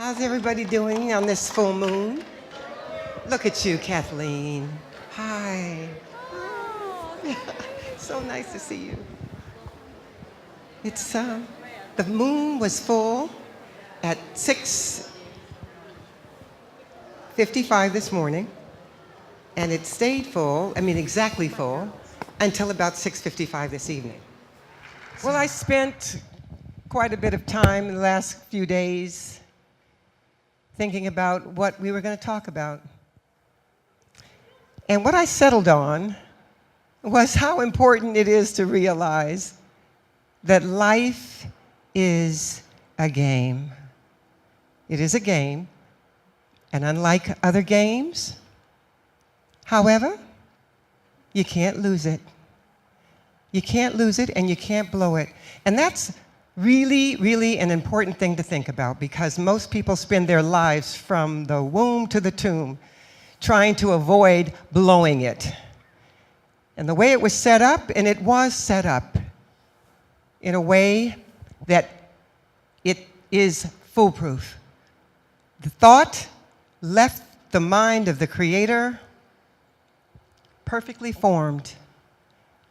How's everybody doing on this full moon? Look at you, Kathleen. Hi. Oh, so nice to see you. It's the moon was full at 6:55 this morning, and it stayed full, exactly full, until about 6:55 this evening. Well, I spent quite a bit of time in the last few days thinking about what we were going to talk about. And what I settled on was how important it is to realize that life is a game. It is a game, and unlike other games, however, you can't lose it. You can't lose it and you can't blow it. And that's really, really an important thing to think about, because most people spend their lives from the womb to the tomb trying to avoid blowing it. And the way it was set up, and it was set up in a way that it is foolproof. The thought left the mind of the Creator perfectly formed,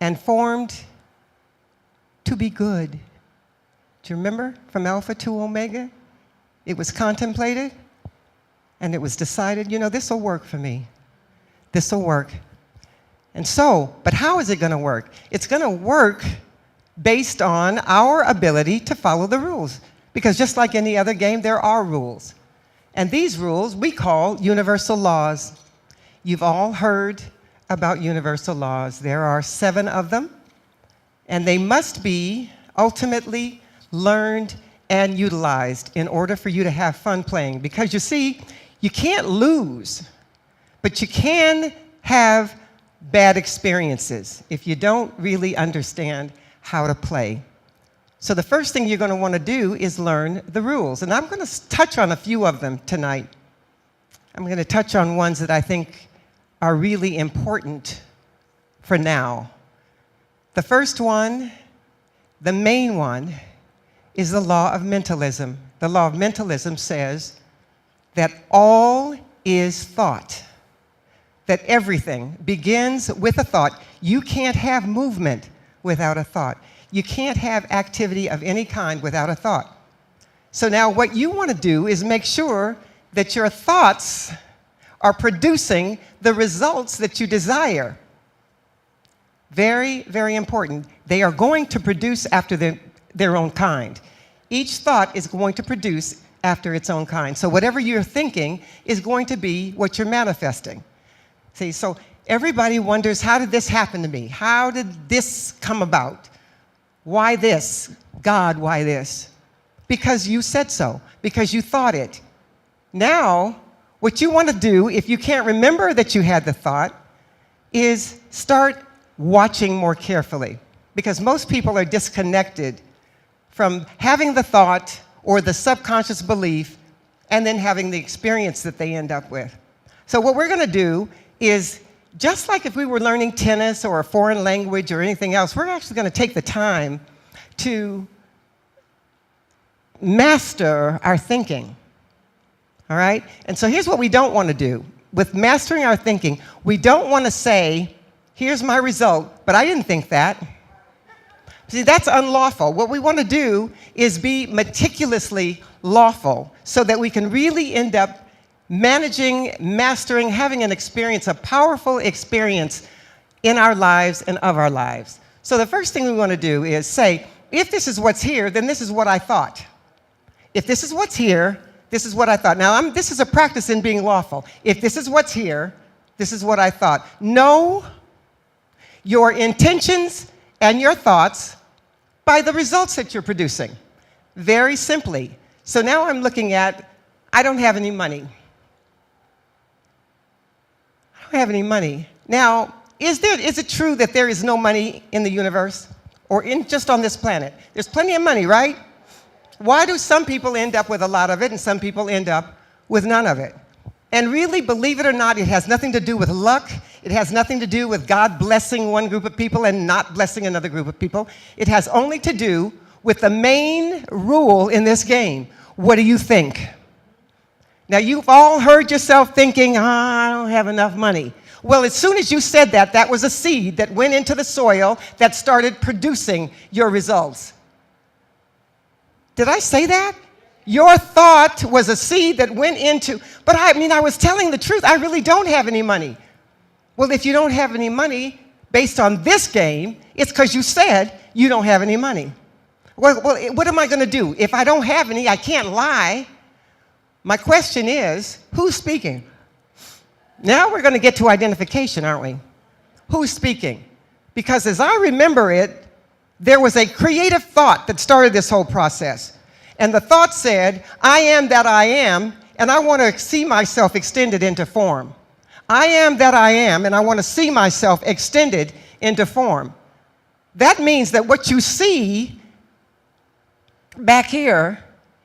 and formed to be good. Do you remember from Alpha to Omega? It was contemplated, and it was decided, this will work for me. This will work. And so, but how is it going to work? It's going to work based on our ability to follow the rules. Because just like any other game, there are rules. And these rules we call universal laws. You've all heard about universal laws. There are 7 of them, and they must be ultimately learned and utilized in order for you to have fun playing. Because you see, you can't lose, but you can have bad experiences if you don't really understand how to play. So the first thing you're going to want to do is learn the rules. And I'm going to touch on a few of them tonight. I'm going to touch on ones that I think are really important for now. The first one, the main one, is the law of mentalism. The law of mentalism says that all is thought, that everything begins with a thought. You can't have movement without a thought. You can't have activity of any kind without a thought. So now what you want to do is make sure that your thoughts are producing the results that you desire. Very, very important. They are going to produce after their own kind. Each thought is going to produce after its own kind. So whatever you're thinking is going to be what you're manifesting. See, so everybody wonders, how did this happen to me? How did this come about? Why this? God, why this? Because you said so, because you thought it. Now, what you want to do, if you can't remember that you had the thought, is start watching more carefully. Because most people are disconnected from having the thought or the subconscious belief and then having the experience that they end up with. So what we're going to do is, just like if we were learning tennis or a foreign language or anything else, we're actually going to take the time to master our thinking. All right? And so here's what we don't want to do. With mastering our thinking, we don't want to say, here's my result, but I didn't think that. See, that's unlawful. What we want to do is be meticulously lawful so that we can really end up managing, mastering, having an experience, a powerful experience in our lives and of our lives. So the first thing we want to do is say, if this is what's here, then this is what I thought. If this is what's here, this is what I thought. Now, this is a practice in being lawful. If this is what's here, this is what I thought. Know your intentions and your thoughts by the results that you're producing. Very simply. So now I'm looking at, I don't have any money. I don't have any money. Now, is it true that there is no money in the universe or just on this planet? There's plenty of money, right? Why do some people end up with a lot of it and some people end up with none of it? And really, believe it or not, it has nothing to do with luck. It has nothing to do with God blessing one group of people and not blessing another group of people. It has only to do with the main rule in this game. What do you think? Now, you've all heard yourself thinking, I don't have enough money. Well, as soon as you said that, that was a seed that went into the soil that started producing your results. Did I say that? Your thought was a seed that went into, but I was telling the truth. I really don't have any money. Well, if you don't have any money, based on this game, it's because you said you don't have any money. Well, what am I going to do? If I don't have any, I can't lie. My question is, who's speaking? Now we're going to get to identification, aren't we? Who's speaking? Because as I remember it, there was a creative thought that started this whole process. And the thought said, I am that I am, and I want to see myself extended into form. I am that I am, and I want to see myself extended into form. That means that what you see back here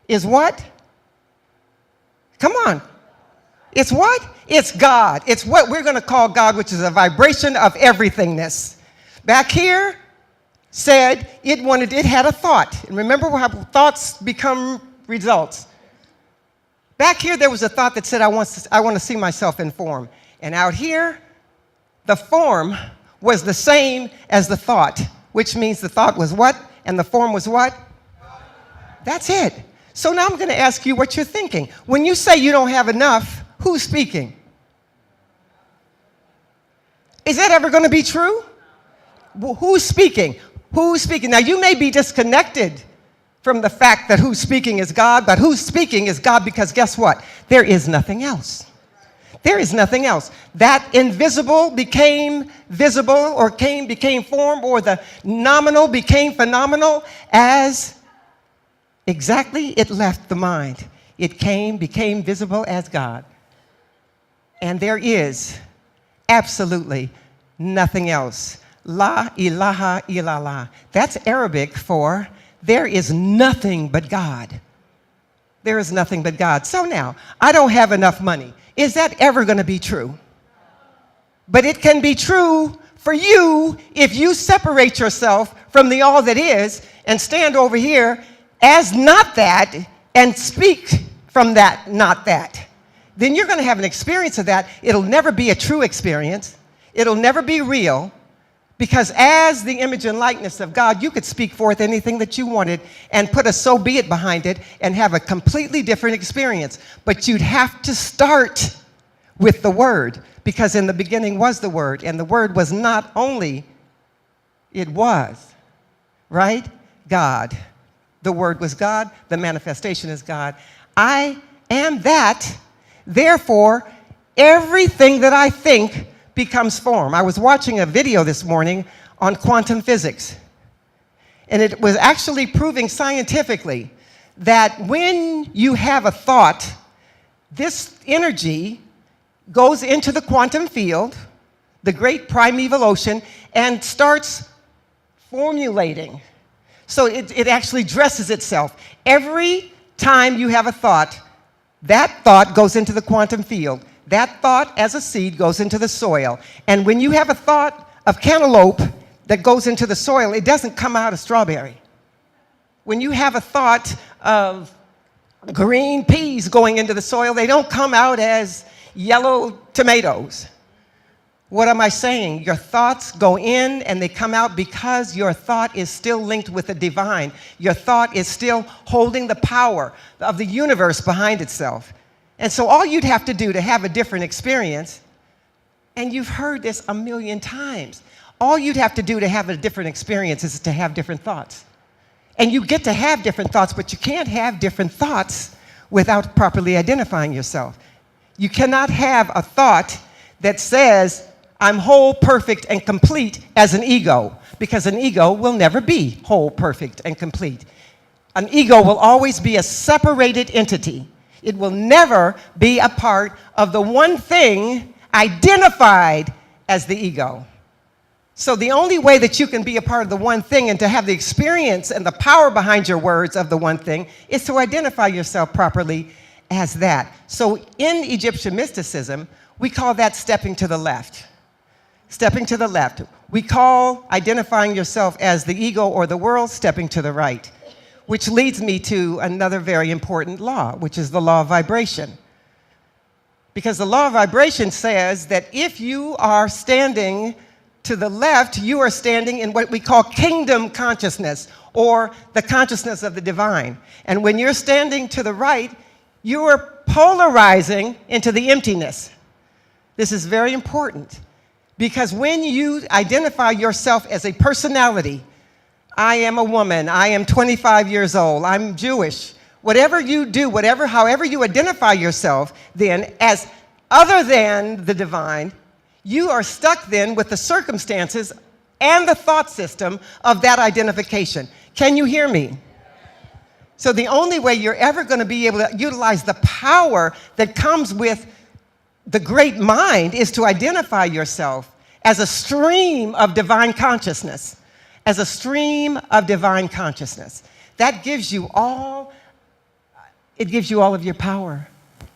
is what? Come on. It's what? It's God. It's what we're going to call God, which is a vibration of everythingness. Back here said it had a thought. And remember how thoughts become results. Back here there was a thought that said, I want to see myself in form. And out here, the form was the same as the thought, which means the thought was what? And the form was what? That's it. So now I'm going to ask you what you're thinking. When you say you don't have enough, who's speaking? Is that ever going to be true? Who's speaking? Who's speaking? Now, you may be disconnected from the fact that who's speaking is God, but who's speaking is God because guess what? There is nothing else. There is nothing else. That invisible became visible or became form, or the nominal became phenomenal as exactly it left the mind. It became visible as God. And there is absolutely nothing else. La ilaha illallah. That's Arabic for there is nothing but God. There is nothing but God. So now, I don't have enough money. Is that ever going to be true? But it can be true for you if you separate yourself from the all that is and stand over here as not that and speak from that not that. Then you're going to have an experience of that. It'll never be a true experience. It'll never be real. Because as the image and likeness of God, you could speak forth anything that you wanted and put a so be it behind it and have a completely different experience. But you'd have to start with the Word, because in the beginning was the Word, and the Word was not only, it was, right? God. The Word was God, the manifestation is God. I am that, therefore, everything that I think becomes form. I was watching a video this morning on quantum physics, and it was actually proving scientifically that when you have a thought, this energy goes into the quantum field, the great primeval ocean, and starts formulating. So it actually dresses itself. Every time you have a thought, that thought goes into the quantum field. That thought as a seed goes into the soil. And when you have a thought of cantaloupe that goes into the soil, it doesn't come out as strawberry. When you have a thought of green peas going into the soil, they don't come out as yellow tomatoes. What am I saying? Your thoughts go in and they come out because your thought is still linked with the divine. Your thought is still holding the power of the universe behind itself. And so all you'd have to do to have a different experience, and you've heard this a million times, all you'd have to do to have a different experience is to have different thoughts. And you get to have different thoughts, but you can't have different thoughts without properly identifying yourself. You cannot have a thought that says, I'm whole, perfect, and complete as an ego, because an ego will never be whole, perfect, and complete. An ego will always be a separated entity. It will never be a part of the one thing identified as the ego. So the only way that you can be a part of the one thing and to have the experience and the power behind your words of the one thing is to identify yourself properly as that. So in Egyptian mysticism, we call that stepping to the left. Stepping to the left. We call identifying yourself as the ego or the world stepping to the right. Which leads me to another very important law, which is the law of vibration. Because the law of vibration says that if you are standing to the left, you are standing in what we call kingdom consciousness, or the consciousness of the divine. And when you're standing to the right, you are polarizing into the emptiness. This is very important, because when you identify yourself as a personality, I am a woman, I am 25 years old, I'm Jewish, whatever you do, however you identify yourself then as other than the divine, you are stuck then with the circumstances and the thought system of that identification. Can you hear me? So the only way you're ever going to be able to utilize the power that comes with the great mind is to identify yourself as a stream of divine consciousness. As a stream of divine consciousness. That gives you all, it gives you all of your power.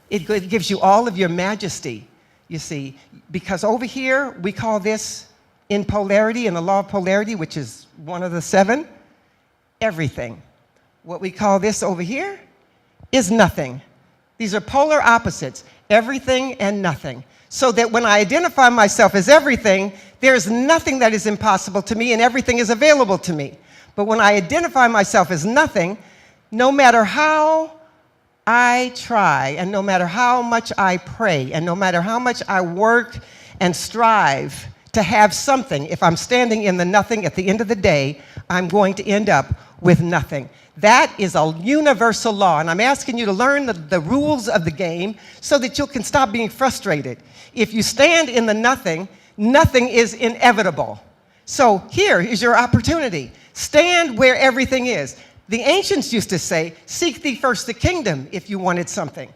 It gives you all of your majesty, you see. Because over here, we call this in polarity, in the law of polarity, which is one of the 7, everything. What we call this over here is nothing. These are polar opposites, everything and nothing. So that when I identify myself as everything, there's nothing that is impossible to me and everything is available to me. But when I identify myself as nothing, no matter how I try and no matter how much I pray and no matter how much I work and strive to have something, if I'm standing in the nothing at the end of the day, I'm going to end up with nothing. That is a universal law, and I'm asking you to learn the rules of the game so that you can stop being frustrated. If you stand in the nothing, nothing is inevitable. So here is your opportunity. Stand where everything is. The ancients used to say, seek thee first the kingdom if you wanted something.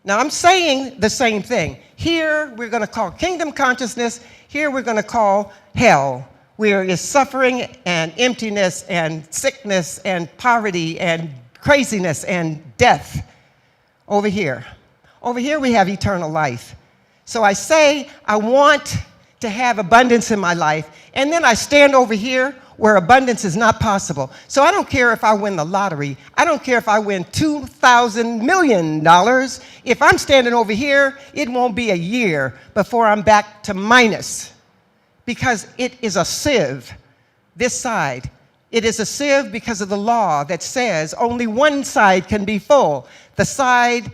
Now I'm saying the same thing. Here we're going to call kingdom consciousness. Here we're going to call hell, where is suffering and emptiness and sickness and poverty and craziness and death. Over here we have eternal life. So I say I want to have abundance in my life, and then I stand over here where abundance is not possible. So I don't care if I win the lottery. I don't care if I win $2,000 million. If I'm standing over here, it won't be a year before I'm back to minus, because it is a sieve, this side. It is a sieve because of the law that says only one side can be full. The side,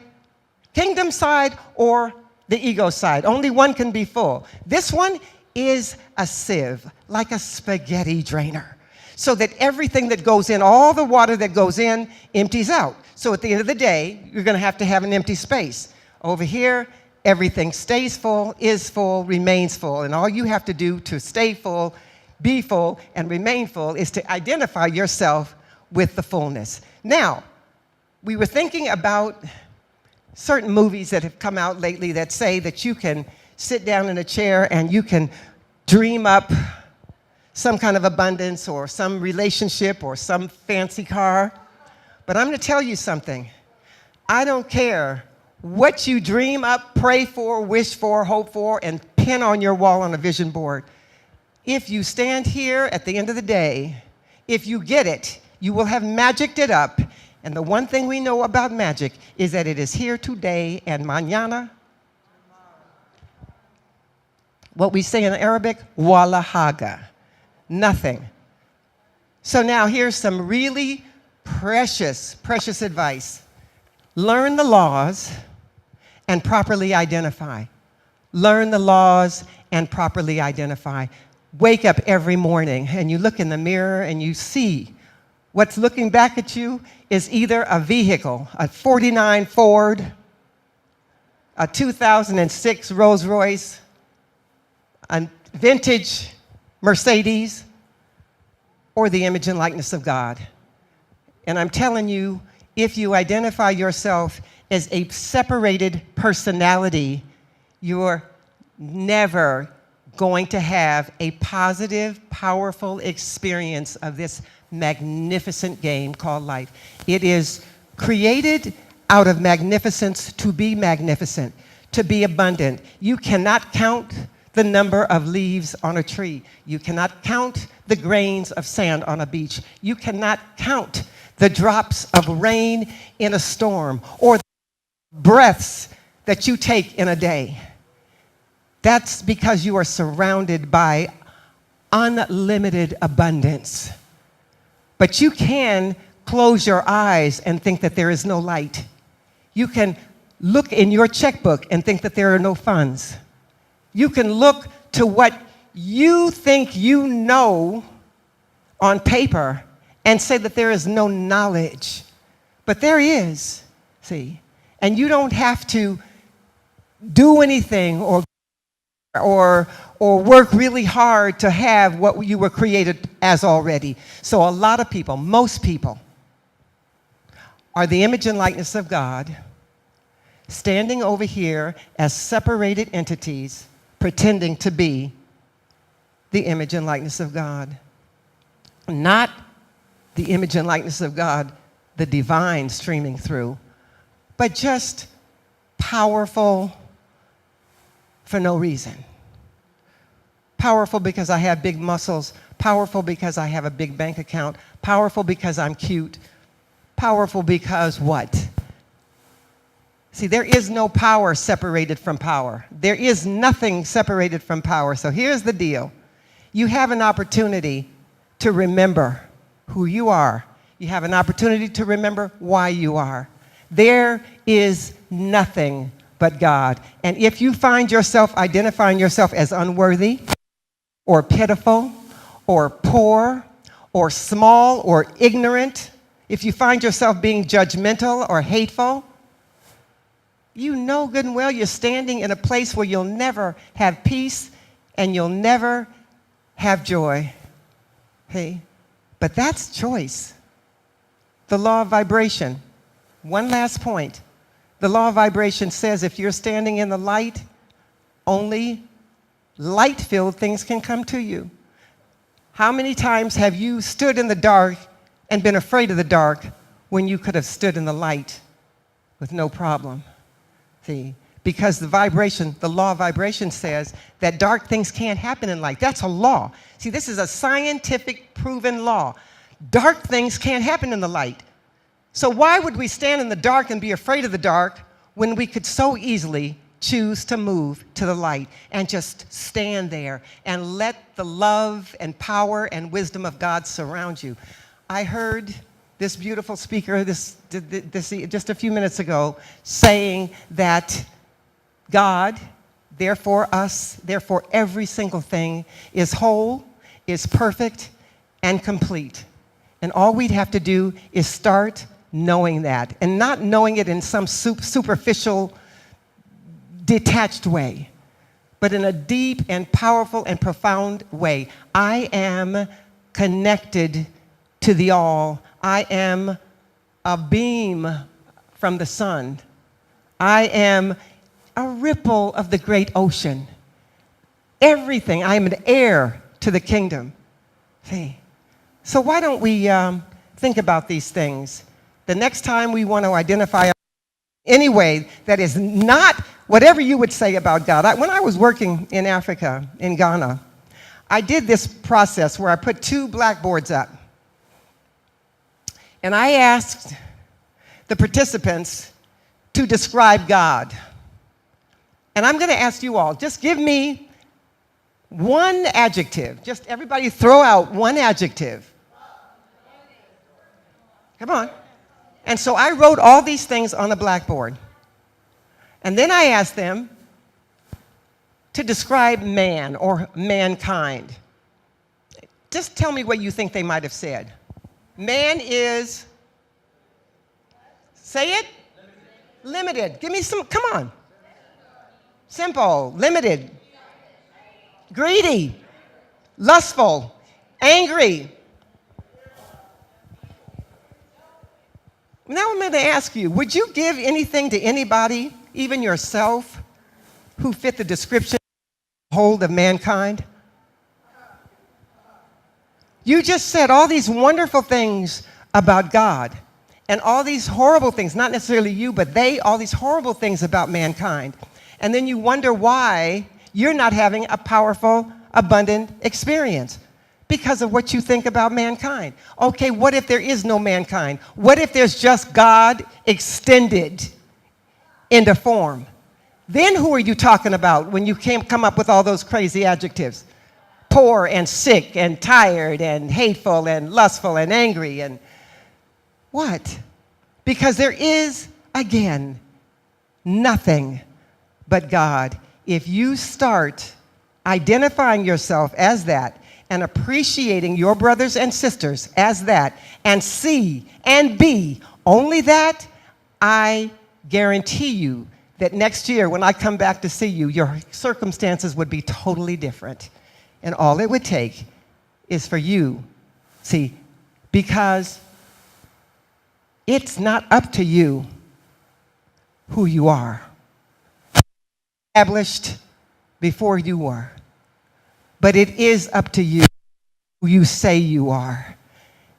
kingdom side or the ego side. Only one can be full. This one is a sieve, like a spaghetti drainer, so that everything that goes in, all the water that goes in, empties out. So at the end of the day, you're going to have an empty space. Over here, everything stays full, is full, remains full, and all you have to do to stay full, be full, and remain full is to identify yourself with the fullness. Now, we were thinking about certain movies that have come out lately that say that you can sit down in a chair and you can dream up some kind of abundance or some relationship or some fancy car. But I'm going to tell you something. I don't care what you dream up, pray for, wish for, hope for, and pin on your wall on a vision board. If you stand here at the end of the day, if you get it, you will have magicked it up. And the one thing we know about magic is that it is here today and mañana. What we say in Arabic, wala haga, nothing. So now here's some really precious, precious advice. Learn the laws and properly identify. Learn the laws and properly identify. Wake up every morning and you look in the mirror and you see what's looking back at you is either a vehicle, a 49 Ford, a 2006 Rolls Royce, a vintage Mercedes, or the image and likeness of God. And I'm telling you, if you identify yourself as a separated personality, you're never going to have a positive, powerful experience of this magnificent game called life. It is created out of magnificence to be magnificent, to be abundant. You cannot count the number of leaves on a tree. You cannot count the grains of sand on a beach. You cannot count the drops of rain in a storm or the breaths that you take in a day, that's because you are surrounded by unlimited abundance. But you can close your eyes and think that there is no light. You can look in your checkbook and think that there are no funds. You can look to what you think you know on paper and say that there is no knowledge. But there is, see. And you don't have to do anything or work really hard to have what you were created as already. So a lot of people, most people, are the image and likeness of God, standing over here as separated entities, pretending to be the image and likeness of God. Not the image and likeness of God, the divine streaming through, but just powerful for no reason. Powerful because I have big muscles, powerful because I have a big bank account, powerful because I'm cute, powerful because what? See, there is no power separated from power. There is nothing separated from power. So here's the deal. You have an opportunity to remember who you are. You have an opportunity to remember why you are. There is nothing but God. And if you find yourself identifying yourself as unworthy or pitiful or poor or small or ignorant, if you find yourself being judgmental or hateful, you know good and well you're standing in a place where you'll never have peace and you'll never have joy. Hey, but that's choice. The law of vibration. One last point. The law of vibration says if you're standing in the light, only light-filled things can come to you. How many times have you stood in the dark and been afraid of the dark when you could have stood in the light with no problem? See, because the vibration, the law of vibration says that dark things can't happen in light. That's a law. See, this is a scientific proven law. Dark things can't happen in the light. So why would we stand in the dark and be afraid of the dark when we could so easily choose to move to the light and just stand there and let the love and power and wisdom of God surround you? I heard this beautiful speaker this just a few minutes ago saying that God, therefore us, therefore every single thing is whole, is perfect, and complete. And all we'd have to do is start knowing that, and not knowing it in some superficial, detached way, but in a deep and powerful and profound way. I am connected to the all. I am a beam from the sun. I am a ripple of the great ocean. Everything. I am an heir to the kingdom. See? So why don't we think about these things? The next time we want to identify any way that is not whatever you would say about God. When I was working in Africa, in Ghana, I did this process where I put 2 blackboards up. And I asked the participants to describe God. And I'm going to ask you all, just give me one adjective. Just everybody throw out one adjective. Come on. And so I wrote all these things on the blackboard. And then I asked them to describe man or mankind. Just tell me what you think they might have said. Man is, say it? Limited. Give me some, come on. Simple, limited, greedy, lustful, angry. Now I'm going to ask you, would you give anything to anybody, even yourself, who fit the description hold of mankind? You just said all these wonderful things about God and all these horrible things, not necessarily you, but they, all these horrible things about mankind. And then you wonder why you're not having a powerful, abundant experience because of what you think about mankind. Okay, what if there is no mankind? What if there's just God extended into form? Then who are you talking about when you come up with all those crazy adjectives? Poor and sick and tired and hateful and lustful and angry and what? Because there is, again, nothing but God. If you start identifying yourself as that and appreciating your brothers and sisters as that and see and be only that, I guarantee you that next year when I come back to see you, your circumstances would be totally different. And all it would take is for you, see, because it's not up to you who you are. Established before you were. But it is up to you who you say you are.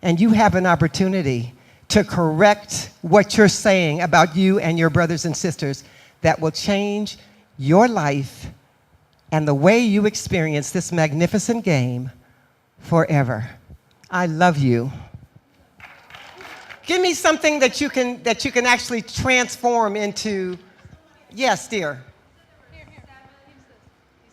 And you have an opportunity to correct what you're saying about you and your brothers and sisters that will change your life and the way you experience this magnificent game forever. I love you. Give me something that you can actually transform into. Yes, dear. You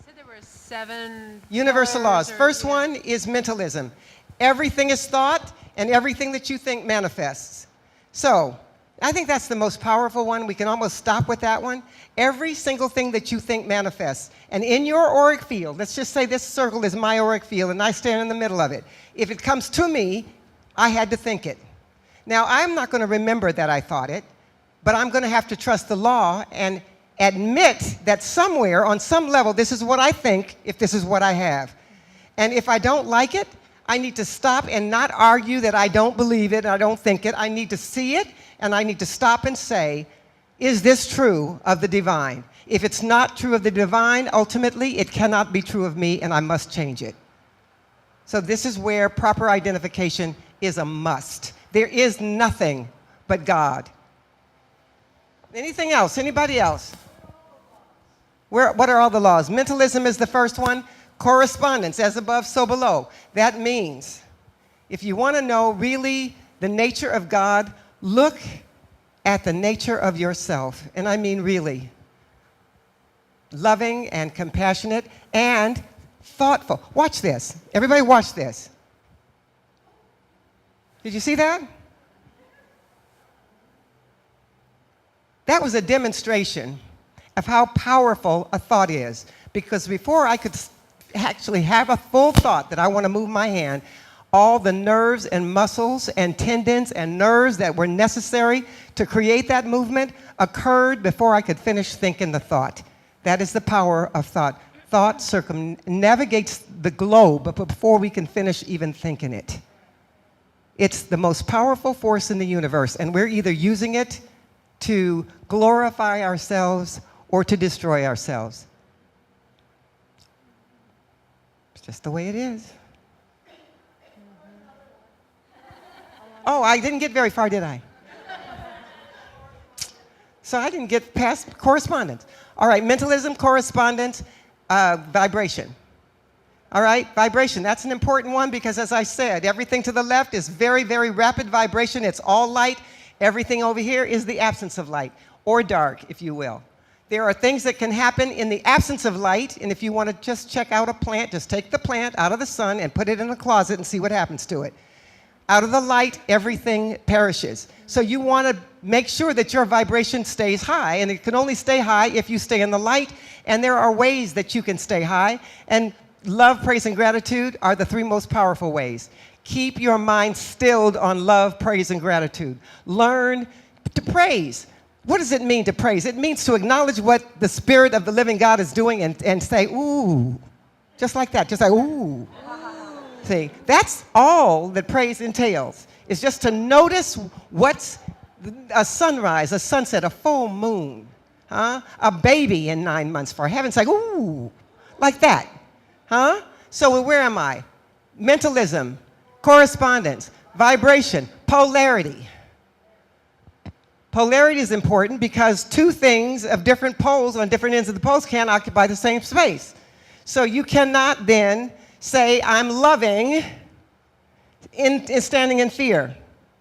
said there were 7 universal laws. First one is mentalism. Everything is thought, and everything that you think manifests. So I think that's the most powerful one. We can almost stop with that one. Every single thing that you think manifests. And in your auric field, let's just say this circle is my auric field, and I stand in the middle of it. If it comes to me, I had to think it. Now, I'm not going to remember that I thought it, but I'm going to have to trust the law and admit that somewhere, on some level, this is what I think, if this is what I have. And if I don't like it, I need to stop and not argue that I don't believe it, I don't think it. I need to see it, and I need to stop and say, is this true of the divine? If it's not true of the divine, ultimately, it cannot be true of me, and I must change it. So this is where proper identification is a must. There is nothing but God. Anything else? Anybody else? What are all the laws? Mentalism is the first one. Correspondence, as above, so below. That means, if you want to know really the nature of God, look at the nature of yourself. And I mean really. Loving and compassionate and thoughtful. Watch this. Everybody watch this. Did you see that? That was a demonstration of how powerful a thought is. Because before I could actually have a full thought that I want to move my hand, all the nerves and muscles and tendons and nerves that were necessary to create that movement occurred before I could finish thinking the thought. That is the power of thought. Thought circumnavigates the globe before we can finish even thinking it. It's the most powerful force in the universe, and we're either using it to glorify ourselves or to destroy ourselves. It's just the way it is. Oh, I didn't get very far, did I? So I didn't get past correspondence. All right, mentalism, correspondence, vibration. All right, vibration, that's an important one because as I said, everything to the left is very, very rapid vibration. It's all light. Everything over here is the absence of light, or dark, if you will. There are things that can happen in the absence of light, and if you want to just check out a plant, just take the plant out of the sun and put it in a closet and see what happens to it. Out of the light, everything perishes. So you want to make sure that your vibration stays high, and it can only stay high if you stay in the light, and there are ways that you can stay high, and love, praise, and gratitude are the 3 most powerful ways. Keep your mind stilled on love, praise, and gratitude. Learn to praise. What does it mean to praise? It means to acknowledge what the Spirit of the living God is doing and say, ooh, just like that, just like, ooh. See, that's all that praise entails. It's just to notice what's a sunrise, a sunset, a full moon, a baby in 9 months, for heaven's sake, ooh, like that. So where am I? Mentalism, correspondence, vibration, polarity. Polarity is important because 2 things of different poles on different ends of the poles can't occupy the same space. So you cannot then say, I'm loving in standing in fear.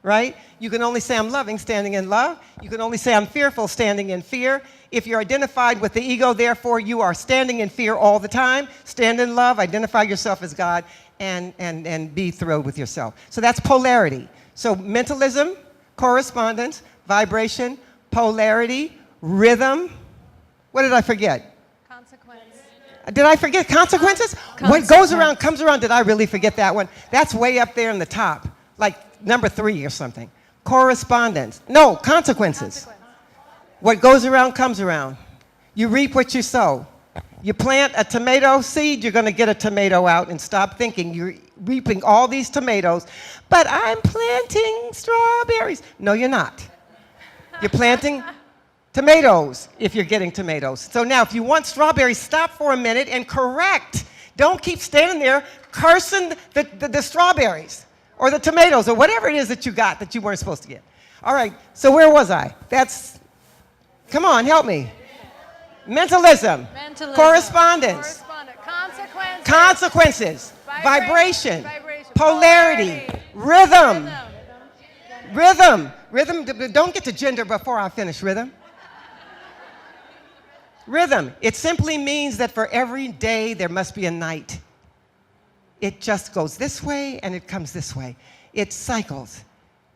right? You can only say I'm loving, standing in love. You can only say I'm fearful, standing in fear. If you're identified with the ego, therefore, you are standing in fear all the time. Stand in love, identify yourself as God, and be thrilled with yourself. So that's polarity. So mentalism, correspondence, vibration, polarity, rhythm. What did I forget? Consequence. Did I forget consequences? What goes around comes around. Did I really forget that one? That's way up there in the top, like number 3 or something. Correspondence. No, consequences. What goes around comes around. You reap what you sow. You plant a tomato seed, you're going to get a tomato out, and stop thinking you're reaping all these tomatoes, but I'm planting strawberries. No, you're not. You're planting tomatoes if you're getting tomatoes. So now if you want strawberries, stop for a minute and correct. Don't keep standing there cursing the strawberries or the tomatoes or whatever it is that you got that you weren't supposed to get. All right, so where was I? Come on, help me. Mentalism. Correspondence. Consequences. Vibration. Polarity. Rhythm. Don't get to gender before I finish rhythm. Rhythm. It simply means that for every day there must be a night. It just goes this way and it comes this way. It cycles.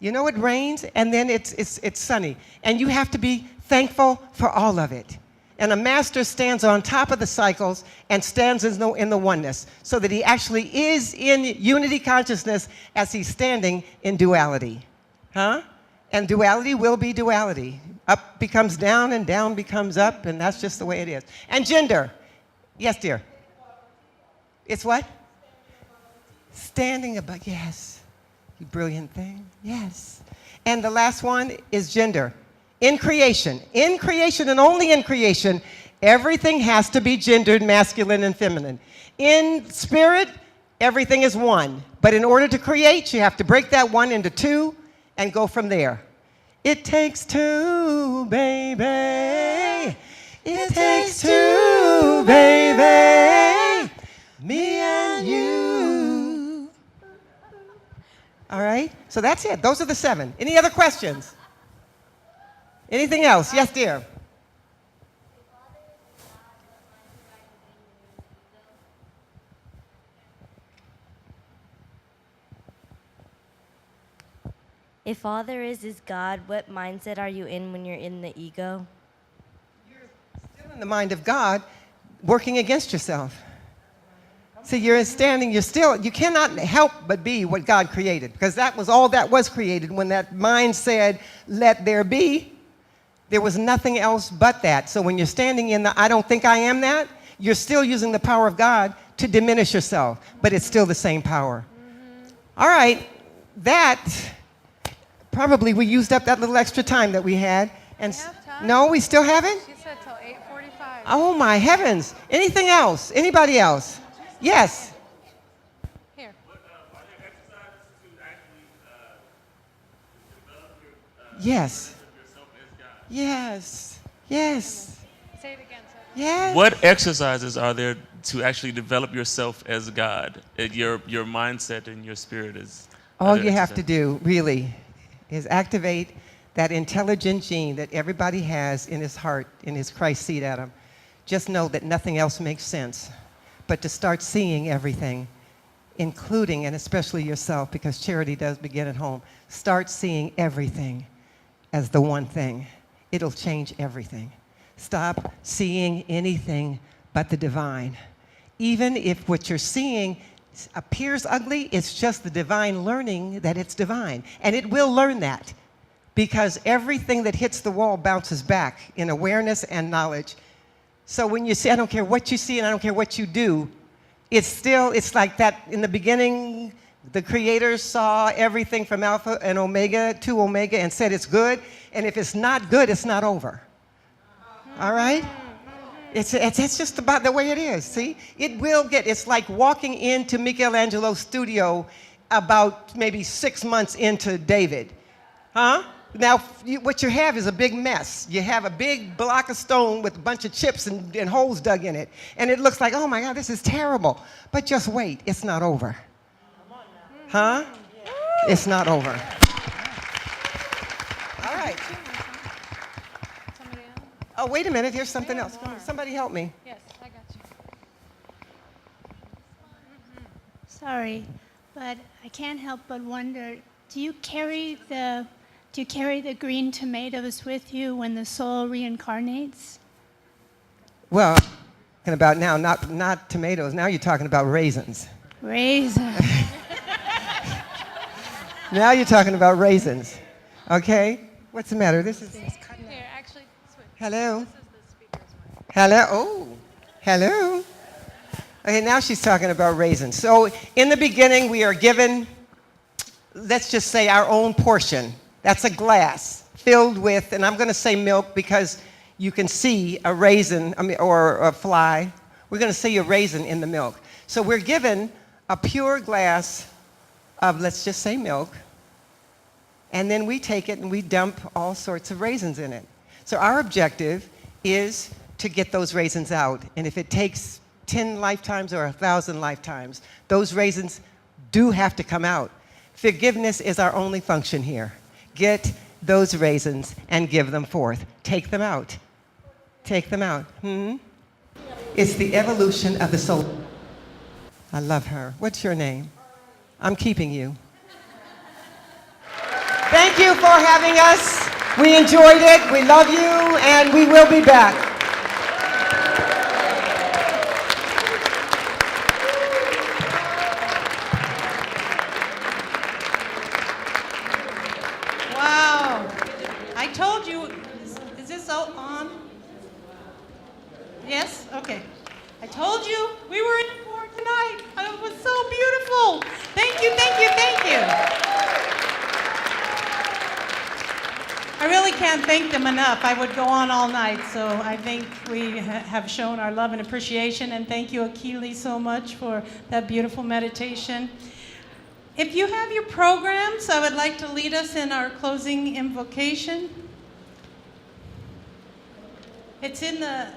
You know, it rains and then it's sunny. And you have to be thankful for all of it. And a master stands on top of the cycles and stands in the oneness, so that he actually is in unity consciousness as he's standing in duality. Huh? And duality will be duality. Up becomes down and down becomes up, and that's just the way it is. And gender. Yes, dear. It's what? Standing above. Yes. You brilliant thing. Yes. And the last one is gender. In creation and only in creation, everything has to be gendered, masculine and feminine. In spirit, everything is one. But in order to create, you have to break that one into 2 and go from there. It takes 2, baby. It takes 2, baby. Me and you. All right? So that's it. Those are the 7. Any other questions? Anything else? Yes, dear. If all there is God, what mindset are you in when you're in the ego? You're still in the mind of God, working against yourself. See, you cannot help but be what God created, because that was all that was created. When that mind said, let there be, there was nothing else but that. So when you're standing in the I don't think I am that, you're still using the power of God to diminish yourself, but it's still the same power. All right, that, probably we used up that little extra time that we had. And no, we still haven't? She said till 8:45. Oh my heavens. Anything else? Anybody else? Yes. Here. Are there exercises to actually develop Yes. yourself as God? Yes. Yes. Say it again. So Yes. What exercises are there to actually develop yourself as God? Your mindset and your spirit is. All you have to do, really, is activate that intelligent gene that everybody has in his heart, in his Christ seed atom. Just know that nothing else makes sense, but to start seeing everything, including and especially yourself, because charity does begin at home. Start seeing everything as the one thing. It'll change everything. Stop seeing anything but the divine. Even if what you're seeing appears ugly, it's just the divine learning that it's divine. And it will learn that, because everything that hits the wall bounces back in awareness and knowledge. So when you see, I don't care what you see and I don't care what you do, it's like that in the beginning, the creator saw everything from Alpha and Omega to Omega and said it's good. And if it's not good, it's not over. All right? It's just about the way it is, see? It will get, it's like walking into Michelangelo's studio about maybe 6 months into David. Huh? Now, what you have is a big mess. You have a big block of stone with a bunch of chips and holes dug in it. And it looks like, oh my God, this is terrible. But just wait, it's not over. Huh? It's not over. Oh, wait a minute. Here's something else. Come on, somebody help me. Yes, I got you. Sorry, but I can't help but wonder, do you carry the green tomatoes with you when the soul reincarnates? Well, talking about now, not tomatoes. Now you're talking about raisins. Raisin. Now you're talking about raisins. Okay? What's the matter? This is Here, actually, switch. hello. This is the speaker's mic. Hello. Oh, hello. Okay, now she's talking about raisins. So in the beginning, we are given, let's just say, our own portion. That's a glass filled with, and I'm going to say milk because you can see a raisin, or a fly. We're going to see a raisin in the milk. So we're given a pure glass of, let's just say, milk, and then we take it and we dump all sorts of raisins in it. So our objective is to get those raisins out. And if it takes 10 lifetimes or 1,000 lifetimes, those raisins do have to come out. Forgiveness is our only function here. Get those raisins and give them forth. Take them out. Take them out. It's the evolution of the soul. I love her. What's your name? I'm keeping you. Thank you for having us. We enjoyed it. We love you, and we will be back. Wow. I told you, is this on? Yes? Okay. I told you we were in for tonight. It was so beautiful. Thank you, thank you, thank you. I really can't thank them enough. I would go on all night, so I think we have shown our love and appreciation, and thank you, Akili, so much for that beautiful meditation. If you have your programs, I would like to lead us in our closing invocation. It's in the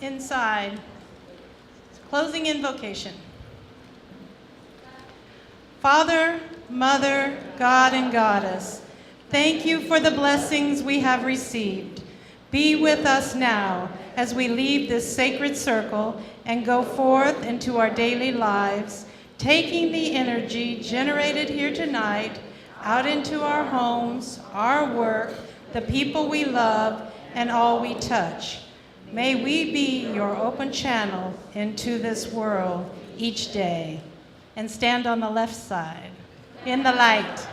inside. Closing invocation. Father, Mother, God, and Goddess, thank you for the blessings we have received. Be with us now as we leave this sacred circle and go forth into our daily lives, taking the energy generated here tonight out into our homes, our work, the people we love, and all we touch. May we be your open channel into this world each day. And stand on the left side, in the light.